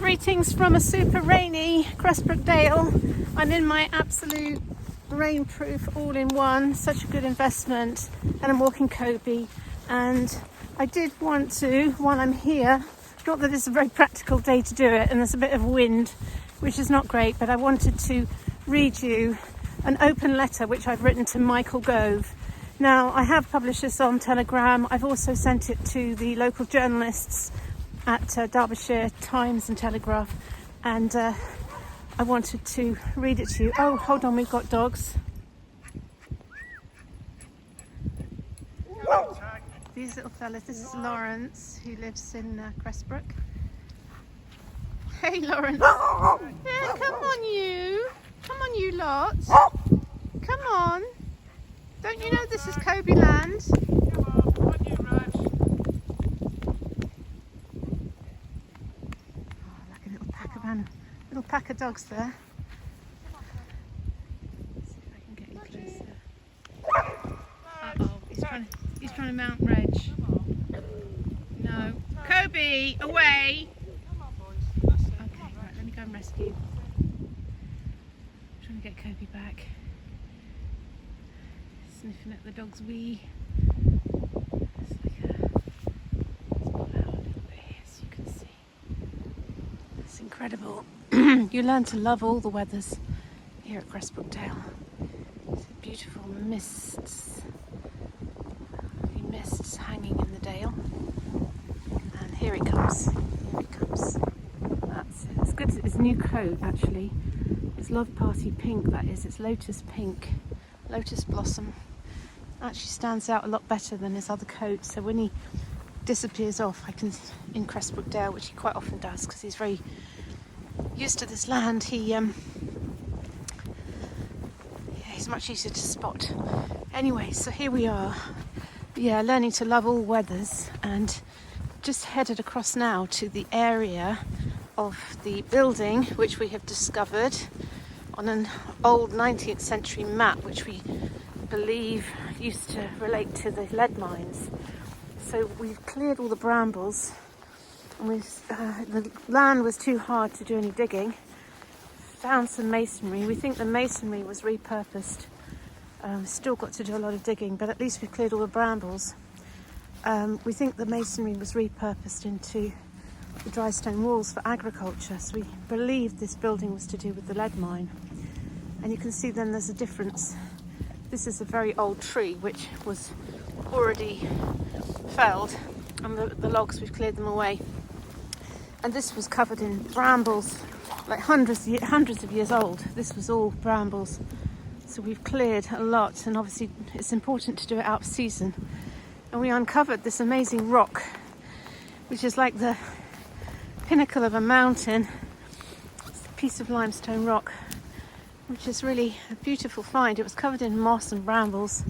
Greetings from a super rainy Cressbrook Dale. I'm in my absolute rainproof all-in-one, such a good investment, and I'm walking Kobe. And I did want to, while I'm here, not that it's a very practical day to do it, and there's a bit of wind, which is not great, but I wanted to read you an open letter which I've written to Michael Gove. Now, I have published this on Telegram. I've also sent it to the local journalists at Derbyshire Times and Telegraph, and I wanted to read it to you. Oh, hold on, we've got dogs. These little fellas, this is Lawrence, who lives in Cressbrook. Hey, Lawrence. Yeah, come on you lot. Come on. Don't you know this is Kobe land? Little pack of dogs there. Let's see if I can get you closer. Uh-oh, he's trying to mount Reg. No. Kobe, away! Okay, right, let me go and rescue. I'm trying to get Kobe back. Sniffing at the dog's wee. It's like it's pulled out a little bit here so you can see. It's incredible. You learn to love all the weathers here at Cressbrook Dale. It's beautiful mists, lovely mists hanging in the dale. And here he comes. Here he comes. That's it. It's good. It's a new coat actually. It's Love Party Pink. That is. It's Lotus Pink, Lotus Blossom. Actually stands out a lot better than his other coat. So when he disappears off, in Cressbrook Dale, which he quite often does, because he's very used to this land, he's much easier to spot. Anyway, so here we are, learning to love all weathers, and just headed across now to the area of the building which we have discovered on an old 19th century map, which we believe used to relate to the lead mines. So we've cleared all the brambles, and the land was too hard to do any digging. Found some masonry. We think the masonry was repurposed. Still got to do a lot of digging, but at least we've cleared all the brambles. We think the masonry was repurposed into the dry stone walls for agriculture. So we believe this building was to do with the lead mine. And you can see then there's a difference. This is a very old tree which was already felled, and the logs, we've cleared them away. And this was covered in brambles, like hundreds of years old. This was all brambles. So we've cleared a lot, and obviously it's important to do it out of season. And we uncovered this amazing rock, which is like the pinnacle of a mountain. It's a piece of limestone rock, which is really a beautiful find. It was covered in moss and brambles,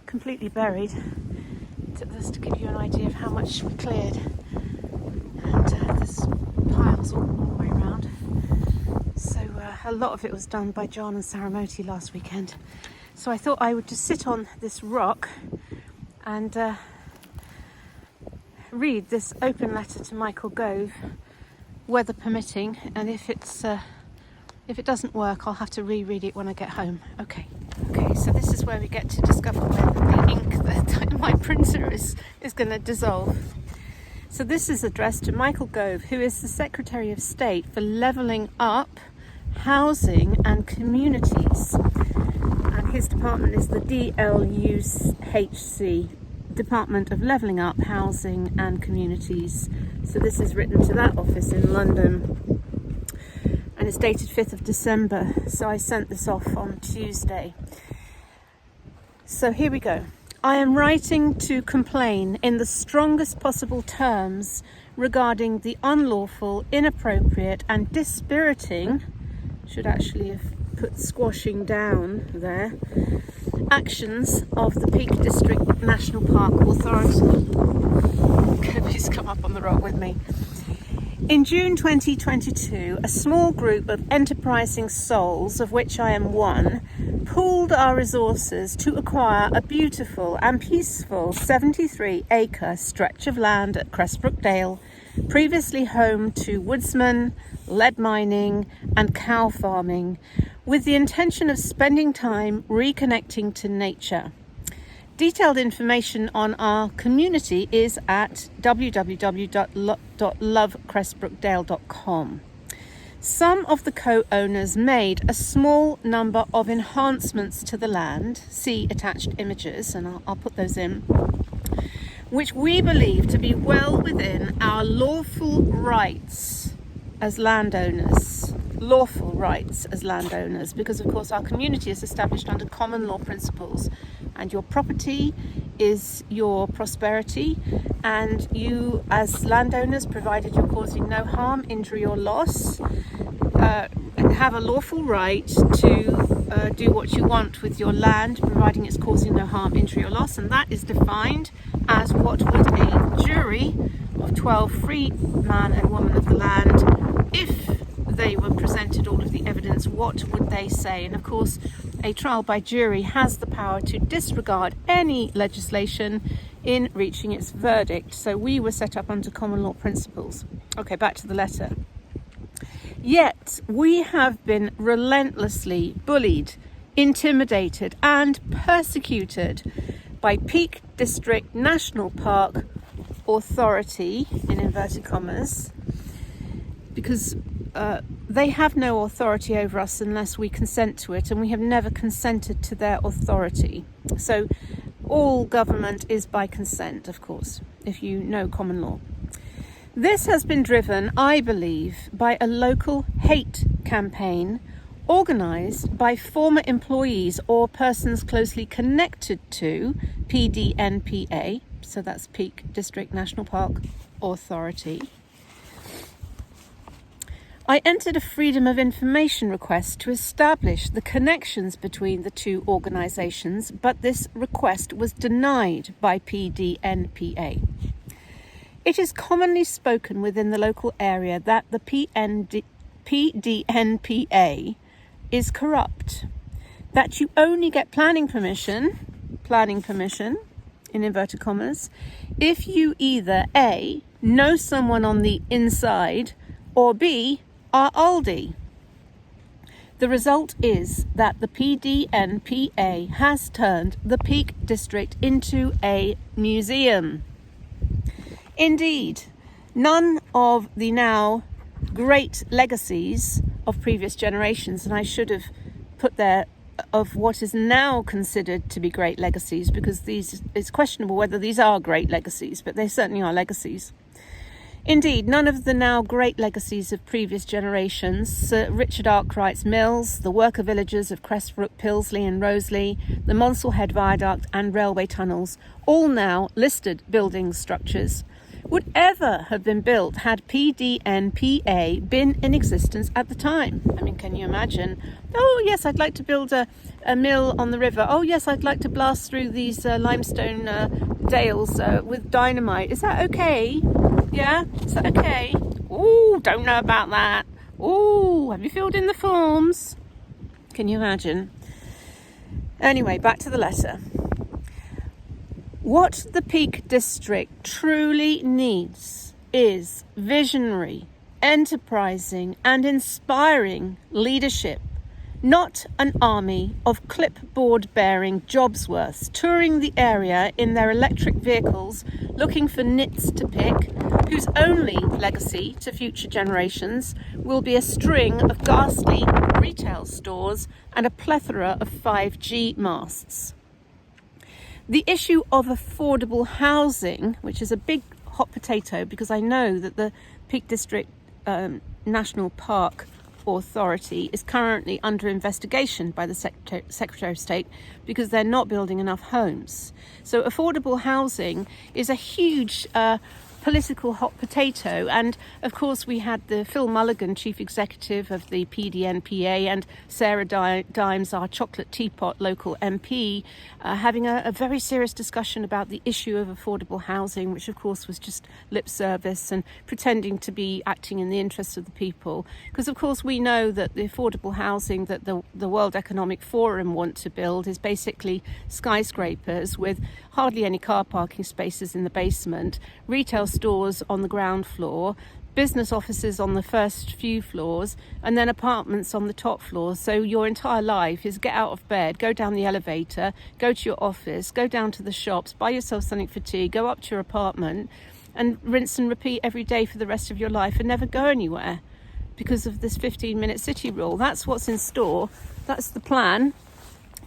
completely buried. Just to give you an idea of how much we cleared. And there's piles all the way around. So a lot of it was done by John and Sarah Moti last weekend. So I thought I would just sit on this rock and read this open letter to Michael Gove, weather permitting, and if it doesn't work, I'll have to reread it when I get home. Okay, so this is where we get to discover when the ink that in my printer is going to dissolve. So this is addressed to Michael Gove, who is the Secretary of State for Levelling Up, Housing and Communities. And his department is the DLUHC, Department of Levelling Up, Housing and Communities. So this is written to that office in London. And it's dated 5th of December, so I sent this off on Tuesday. So here we go. I am writing to complain in the strongest possible terms regarding the unlawful, inappropriate and dispiriting, should actually have put squashing down there, actions of the Peak District National Park Authority. Kobe's come up on the rock with me. In June 2022, a small group of enterprising souls, of which I am one, pooled our resources to acquire a beautiful and peaceful 73-acre stretch of land at Cressbrook Dale, previously home to woodsmen, lead mining and cow farming, with the intention of spending time reconnecting to nature. Detailed information on our community is at www.lovecressbrookdale.com. Some of the co-owners made a small number of enhancements to the land, see attached images, and I'll put those in, which we believe to be well within our lawful rights as landowners. Lawful rights as landowners, because of course our community is established under common law principles, and your property is your prosperity, and you as landowners, provided you're causing no harm, injury or loss, have a lawful right to do what you want with your land, providing it's causing no harm, injury or loss, and that is defined as what would a jury of 12 free man and woman of the land, if they were presented all of the evidence, what would they say? And of course, a trial by jury has the power to disregard any legislation in reaching its verdict. So we were set up under common law principles. Okay, back to the letter. Yet we have been relentlessly bullied, intimidated and persecuted by Peak District National Park Authority, in inverted commas, because they have no authority over us unless we consent to it, and we have never consented to their authority. So all government is by consent, of course, if you know common law. This has been driven, I believe, by a local hate campaign organised by former employees or persons closely connected to PDNPA, so that's Peak District National Park Authority. I entered a Freedom of Information request to establish the connections between the two organisations, but this request was denied by PDNPA. It is commonly spoken within the local area that the PDNPA is corrupt, that you only get planning permission, in inverted commas, if you either A, know someone on the inside, or B, are Aldi. The result is that the PDNPA has turned the Peak District into a museum. Indeed, none of the now great legacies of previous generations, and I should have put there of what is now considered to be great legacies, because it's questionable whether these are great legacies, but they certainly are legacies. Indeed, none of the now great legacies of previous generations, Sir Richard Arkwright's mills, the worker villages of Cressbrook, Pilsley and Roseley, the Monsell Head Viaduct and railway tunnels, all now listed building structures, would ever have been built had PDNPA been in existence at the time. I mean, can you imagine? Oh yes, I'd like to build a mill on the river. Oh yes, I'd like to blast through these limestone dales with dynamite. Is that okay? Yeah, is that okay? Ooh, don't know about that. Ooh, have you filled in the forms? Can you imagine? Anyway, back to the letter. What the Peak District truly needs is visionary, enterprising and inspiring leadership, not an army of clipboard-bearing Jobsworths touring the area in their electric vehicles looking for nits to pick, whose only legacy to future generations will be a string of ghastly retail stores and a plethora of 5G masts. The issue of affordable housing, which is a big hot potato, because I know that the Peak District National Park Authority is currently under investigation by the Secretary of State because they're not building enough homes. So affordable housing is a huge political hot potato. And of course we had the Phil Mulligan, chief executive of the PDNPA, and Sarah Dimes, our chocolate teapot local MP, having a very serious discussion about the issue of affordable housing, which of course was just lip service and pretending to be acting in the interests of the people. Because of course we know that the affordable housing that the World Economic Forum want to build is basically skyscrapers with hardly any car parking spaces in the basement, retail stores on the ground floor, business offices on the first few floors, and then apartments on the top floors. So your entire life is get out of bed, go down the elevator, go to your office, go down to the shops, buy yourself something for tea, go up to your apartment, and rinse and repeat every day for the rest of your life and never go anywhere because of this 15-minute city rule. That's what's in store. That's the plan,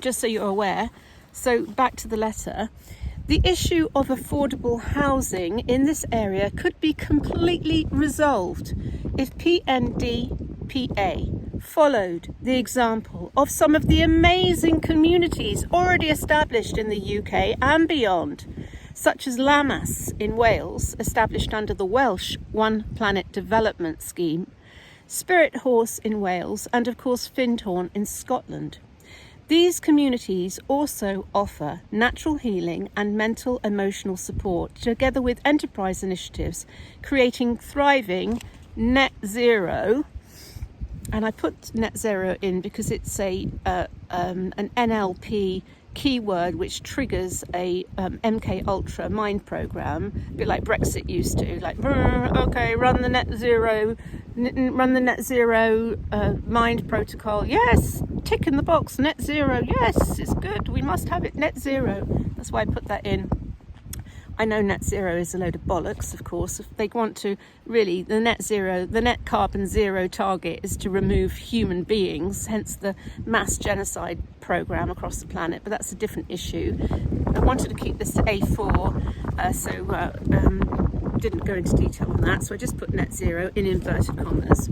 just so you're aware. So back to the letter. The issue of affordable housing in this area could be completely resolved if PNDPA followed the example of some of the amazing communities already established in the UK and beyond, such as Lammas in Wales, established under the Welsh One Planet Development Scheme, Spirit Horse in Wales, and of course Findhorn in Scotland. These communities also offer natural healing and mental emotional support, together with enterprise initiatives, creating thriving net zero. And I put net zero in because it's an NLP keyword which triggers a MK Ultra mind program, a bit like Brexit used to, like, okay, run the net zero mind protocol. Yes, tick in the box, net zero. Yes, it's good. We must have it, net zero. That's why I put that in. I know net zero is a load of bollocks, of course. If they want to really, the net carbon zero target is to remove human beings, hence the mass genocide program across the planet. But that's a different issue. I wanted to keep this to A4, so didn't go into detail on that. So I just put net zero in inverted commas.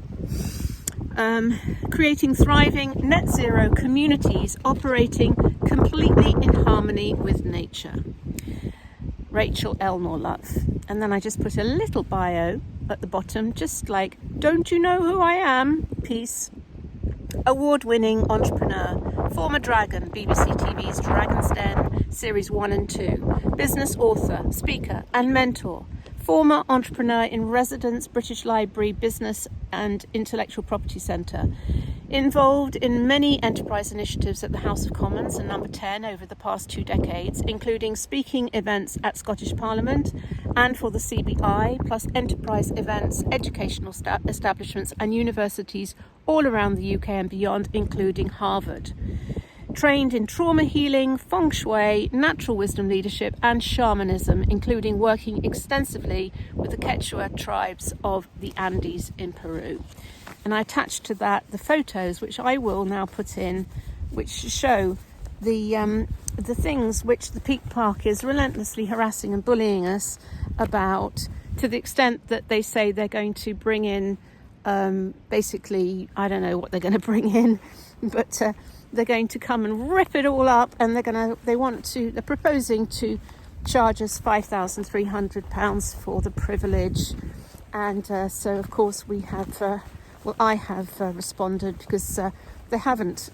Creating thriving net zero communities operating completely in harmony with nature. Rachel Elmore Love. And then I just put a little bio at the bottom, just like, don't you know who I am? Peace. Award-winning entrepreneur, former Dragon, BBC TV's Dragon's Den, Series 1 and 2, business author, speaker and mentor, former entrepreneur in residence, British Library Business and Intellectual Property Centre, involved in many enterprise initiatives at the House of Commons and Number 10 over the past 2 decades, including speaking events at Scottish Parliament and for the CBI, plus enterprise events, educational establishments and universities all around the UK and beyond, including Harvard. Trained in trauma healing, feng shui, natural wisdom leadership and shamanism, including working extensively with the Quechua tribes of the Andes in Peru. And I attached to that the photos, which I will now put in, which show the things which the Peak Park is relentlessly harassing and bullying us about, to the extent that they say they're going to bring in, basically, I don't know what they're going to bring in, but they're going to come and rip it all up, and they're proposing to charge us £5,300 for the privilege. And so of course we have I have responded, because they haven't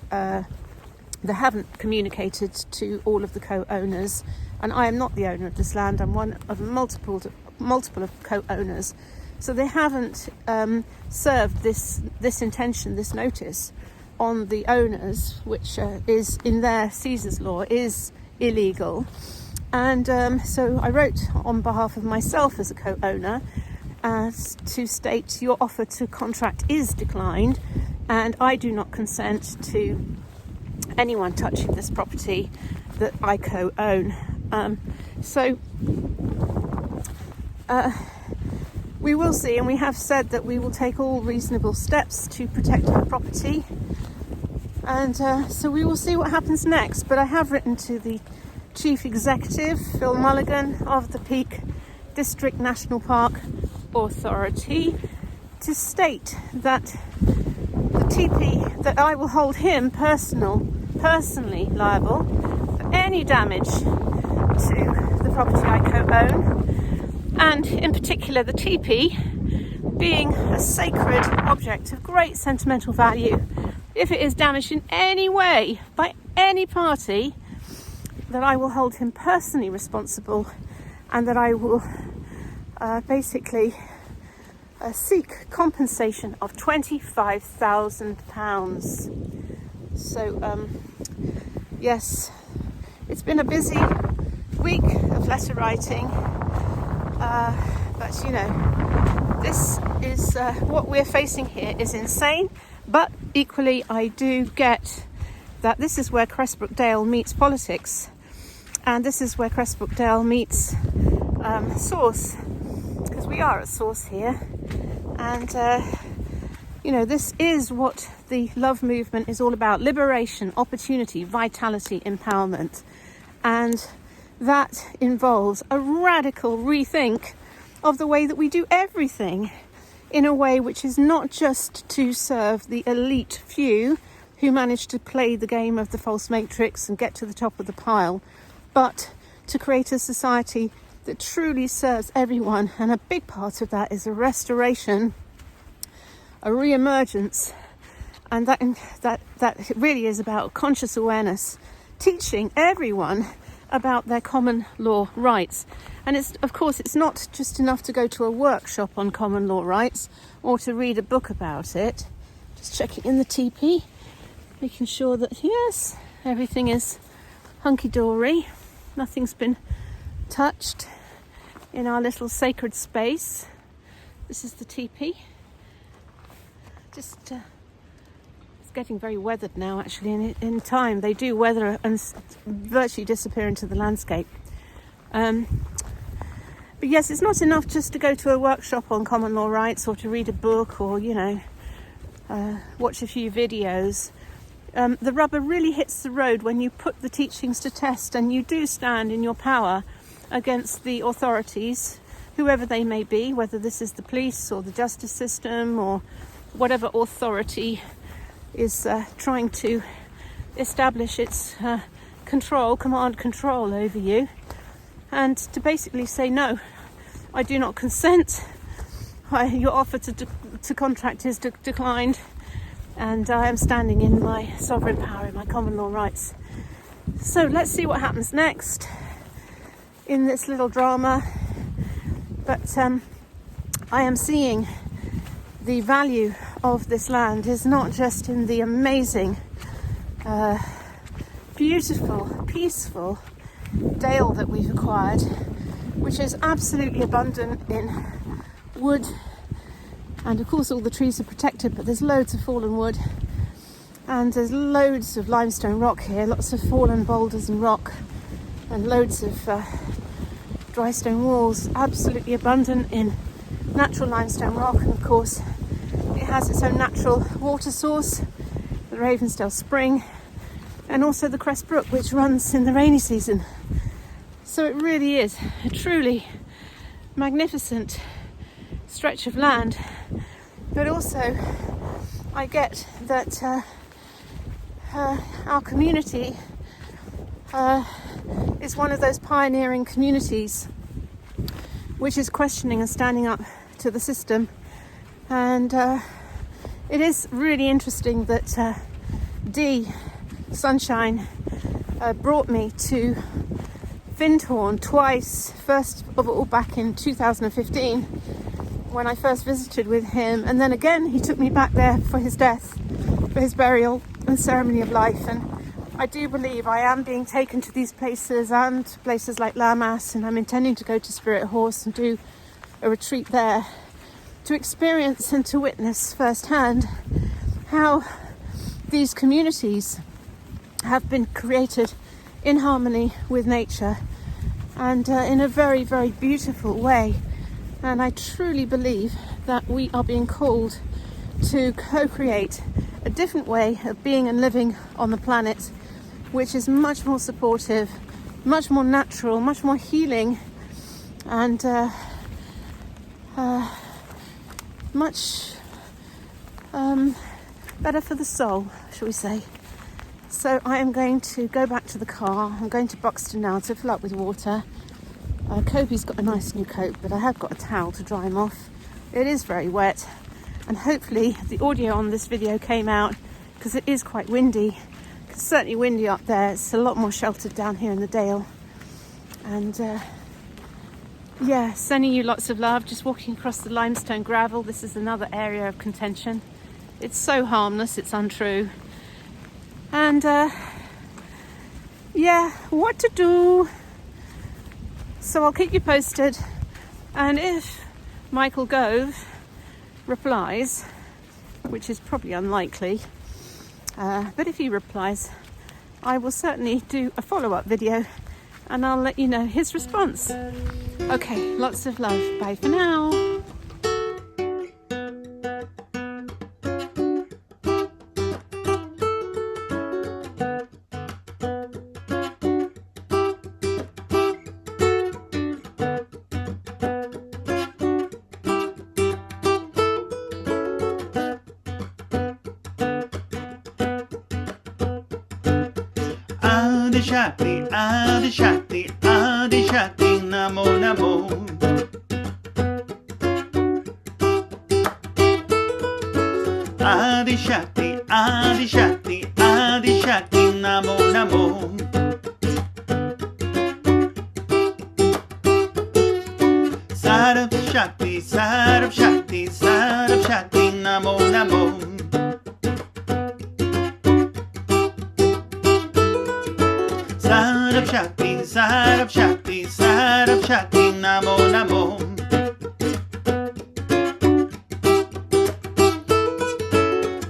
communicated to all of the co-owners, and I am not the owner of this land. I'm one of multiple of co-owners, so they haven't served this intention, this notice, on the owners, which is in their Caesar's law is illegal. And so I wrote on behalf of myself as a co-owner to state your offer to contract is declined, and I do not consent to anyone touching this property that I co-own. We will see, and we have said that we will take all reasonable steps to protect our property, and so we will see what happens next. But I have written to the Chief Executive, Phil Mulligan, of the Peak District National Park Authority, to state that the TP, that I will hold him personally liable for any damage to the property I co-own, and in particular the teepee being a sacred object of great sentimental value. If it is damaged in any way by any party, that I will hold him personally responsible, and that I will basically seek compensation of £25,000. So yes, it's been a busy week of letter writing, but you know, this is what we're facing here is insane. But equally, I do get that this is where Cressbrook Dale meets politics, and this is where Cressbrook Dale meets source, because we are at source here. And you know, this is what the love movement is all about: liberation, opportunity, vitality, empowerment. And that involves a radical rethink of the way that we do everything, in a way which is not just to serve the elite few who manage to play the game of the false matrix and get to the top of the pile, but to create a society that truly serves everyone. And a big part of that is a restoration, a re-emergence, and that really is about conscious awareness, teaching everyone about their common law rights. And it's, of course, it's not just enough to go to a workshop on common law rights or to read a book about it. Just checking in the teepee, making sure that, yes, everything is hunky-dory. Nothing's been touched in our little sacred space. This is the teepee. Just it's getting very weathered now, actually, and in time they do weather and virtually disappear into the landscape. But yes, it's not enough just to go to a workshop on common law rights or to read a book or, you know, watch a few videos. The rubber really hits the road when you put the teachings to test and you do stand in your power against the authorities, whoever they may be, whether this is the police or the justice system or whatever authority is trying to establish its command control over you, and to basically say, no, I do not consent. Your offer to contract is declined, and I am standing in my sovereign power, in my common law rights. So let's see what happens next in this little drama. But I am seeing the value of this land is not just in the amazing, beautiful, peaceful dale that we've acquired, which is absolutely abundant in wood, and of course all the trees are protected, but there's loads of fallen wood, and there's loads of limestone rock here, lots of fallen boulders and rock, and loads of dry stone walls, absolutely abundant in natural limestone rock. And of course it has its own natural water source, the Ravensdale Spring, and also the Cress Brook, which runs in the rainy season. So it really is a truly magnificent stretch of land. But also I get that our community is one of those pioneering communities which is questioning and standing up to the system. And it is really interesting that Dee Sunshine brought me to Findhorn twice. First of all back in 2015 when I first visited with him, and then again he took me back there for his death, for his burial and ceremony of life. And I do believe I am being taken to these places and places like Lammas, and I'm intending to go to Spirit Horse and do a retreat there to experience and to witness firsthand how these communities have been created in harmony with nature and in a very, very beautiful way. And I truly believe that we are being called to co-create a different way of being and living on the planet, which is much more supportive, much more natural, much more healing, and much better for the soul, shall we say. So I am going to go back to the car. I'm going to Buxton now to fill up with water, Kobe's got a nice new coat, but I have got a towel to dry him off. It is very wet, and hopefully the audio on this video came out, because it is quite windy. It's certainly windy up there. It's a lot more sheltered down here in the dale. And yeah, sending you lots of love. Just walking across the limestone gravel. This is another area of contention. It's so harmless, it's untrue. And yeah, what to do? So I'll keep you posted. And if Michael Gove replies, which is probably unlikely, but if he replies, I will certainly do a follow-up video and I'll let you know his response. Okay, lots of love. Bye for now. Adi Shakti, Adi Shakti, Adi Shakti, Namo Namo. Adi Shakti, Adi Shakti, Adi Shakti, Namo Namo. Sarab Shakti, Sarab Shakti, Sarab Shakti, Namo Namo. Sarab Shakti, Sarab Shakti, Sarab Shakti, Namo Namo.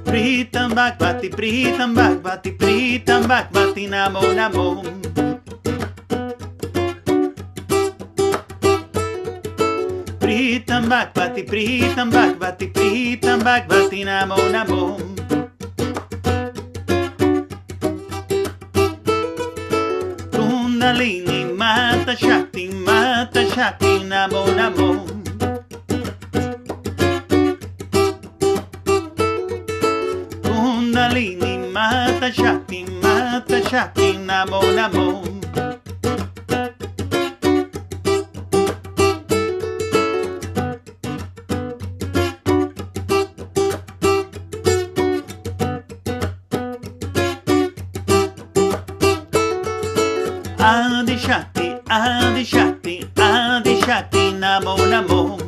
Pritam Bhagavati, Pritam Bhagavati, Pritam Bhagavati, Namo Namo. Pritam Bhagavati, Pritam Bhagavati, Pritam Bhagavati, Namo Namo. Kundalini, Mata Shakti, Mata Shakti, Namo Namo. Kundalini, Mata Shakti, Mata Shakti, Namo Namo. Adi Shakti, Adi Shakti, Adi Shakti, Namo Namo.